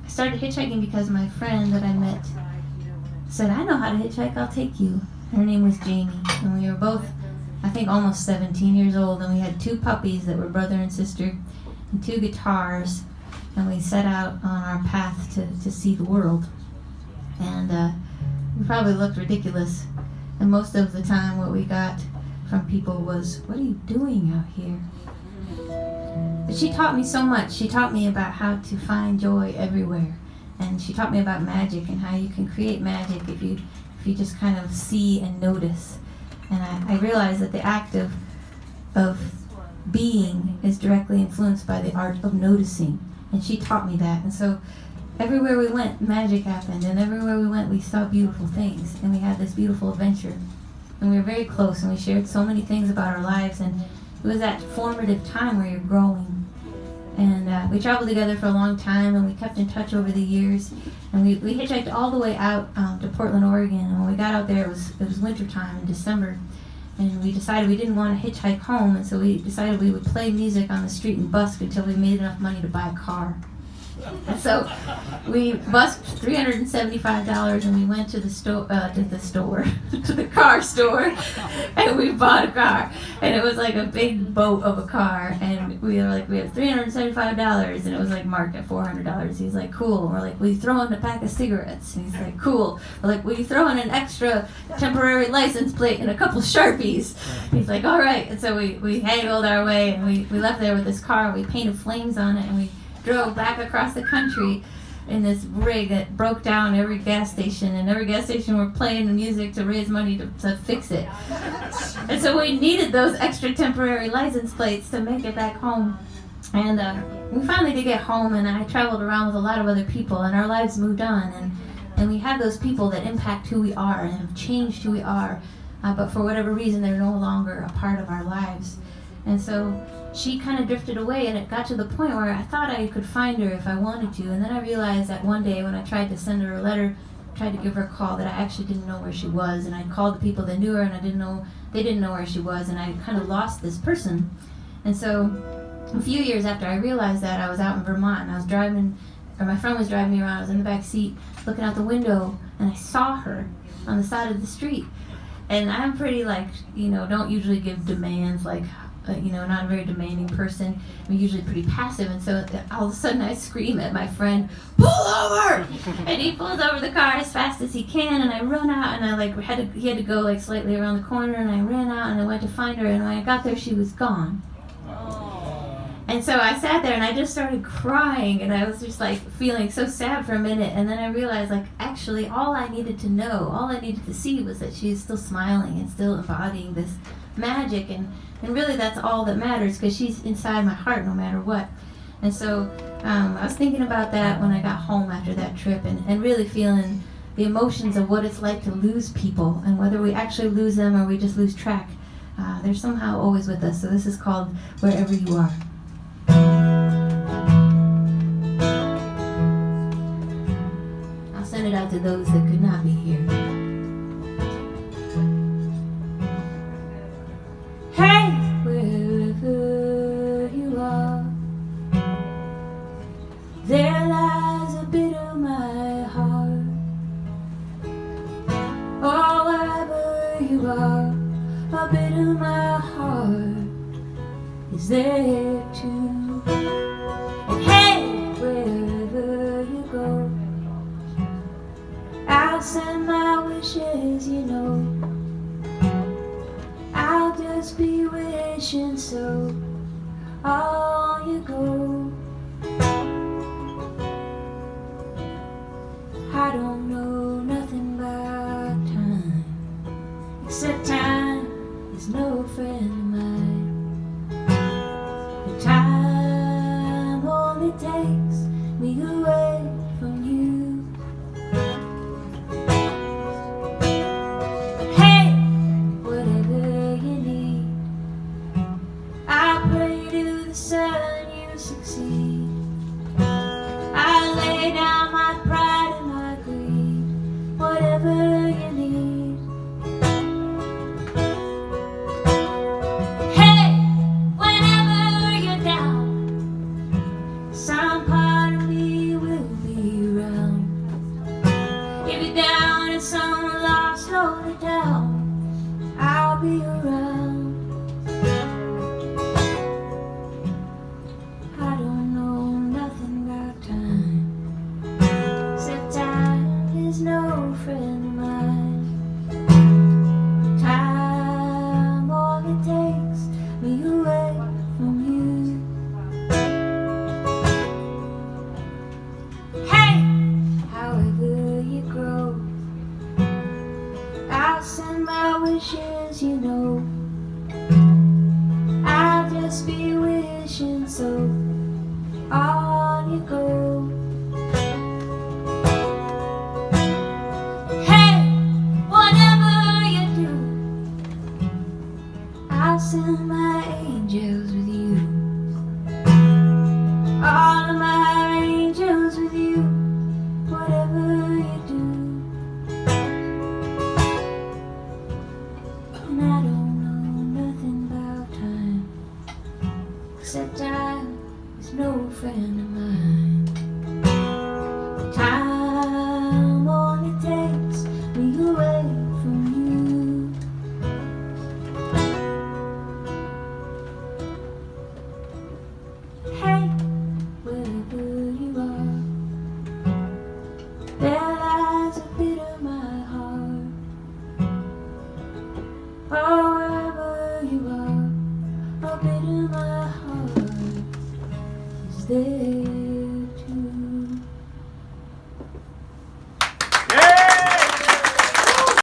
I started hitchhiking because my friend that I met said, I know how to hitchhike, I'll take you. Her name was Jamie, and we were both, I think, almost 17 years old, and we had 2 puppies that were brother and sister, and 2 guitars, and we set out on our path to see the world. And we probably looked ridiculous, and most of the time what we got from people was, what are you doing out here? But she taught me so much. She taught me about how to find joy everywhere, and she taught me about magic and how you can create magic if you just kind of see and notice. And I realized that the act of being is directly influenced by the art of noticing, and she taught me that. And so everywhere we went, magic happened, and everywhere we went, we saw beautiful things, and we had this beautiful adventure. And we were very close, and we shared so many things about our lives, and it was that formative time where you're growing. And we traveled together for a long time, and we kept in touch over the years. And we hitchhiked all the way out to Portland, Oregon. And when we got out there, it was winter time in December. And we decided we didn't want to hitchhike home, and so we decided we would play music on the street and busk until we made enough money to buy a car. And so we busked $375, and we went to the to the car store, and we bought a car. And it was like a big boat of a car, and we were like, we have $375, and it was like marked at $400. He's like, cool. And we're like, will you throw in a pack of cigarettes? And he's like, cool. We're like, will you throw in an extra temporary license plate and a couple Sharpies? He's like, all right. And so we haggled our way, and we left there with this car, and we painted flames on it, and we drove back across the country in this rig that broke down every gas station, and every gas station were playing the music to raise money to fix it. And so we needed those extra temporary license plates to make it back home. And we finally did get home, and I traveled around with a lot of other people, and our lives moved on, and we have those people that impact who we are and have changed who we are, but for whatever reason they're no longer a part of our lives. And so she kind of drifted away, and it got to the point where I thought I could find her if I wanted to. And then I realized that one day when I tried to send her a letter, tried to give her a call, that I actually didn't know where she was. And I called the people that knew her, and they didn't know where she was, and I kind of lost this person. And so a few years after I realized that, I was out in Vermont, and I was driving, or my friend was driving me around. I was in the back seat looking out the window, and I saw her on the side of the street. And I'm pretty don't usually give demands, not a very demanding person. I'm usually pretty passive, and so all of a sudden I scream at my friend, pull over! And he pulls over the car as fast as he can, and I run out, and he had to go slightly around the corner, and I ran out, and I went to find her, and when I got there, she was gone. And so I sat there, and I just started crying, and I was just feeling so sad for a minute, and then I realized actually all I needed to know, all I needed to see was that she's still smiling and still embodying this magic, and really that's all that matters, because she's inside my heart no matter what. And so I was thinking about that when I got home after that trip, and really feeling the emotions of what it's like to lose people, and whether we actually lose them or we just lose track. They're somehow always with us. So this is called Wherever You Are. I'll send it out to those that could not be here. There lies a bit of my heart. Oh, wherever you are, a bit of my heart is there too. And hey, wherever you go, I'll send my wishes, I'll just be wishing so. On you go. I don't know nothing about time, except time is no friend of mine. And time only takes me away from you. But hey, whatever you need, I pray to the sun you succeed. I lay down my pride and my greed, whatever you need. Hey, whenever you're down, some part of me will you know I'll just be wishing, so on you go. Hey, whatever you do, I'll send my angels with you. All of my angels with you, whatever you do. And I don't know nothing about time, except time is no friend of mine. Time only takes me away from you. Hey, wherever you are, there lies a bit of my heart. Oh, wherever you are, a bit of my heart is there.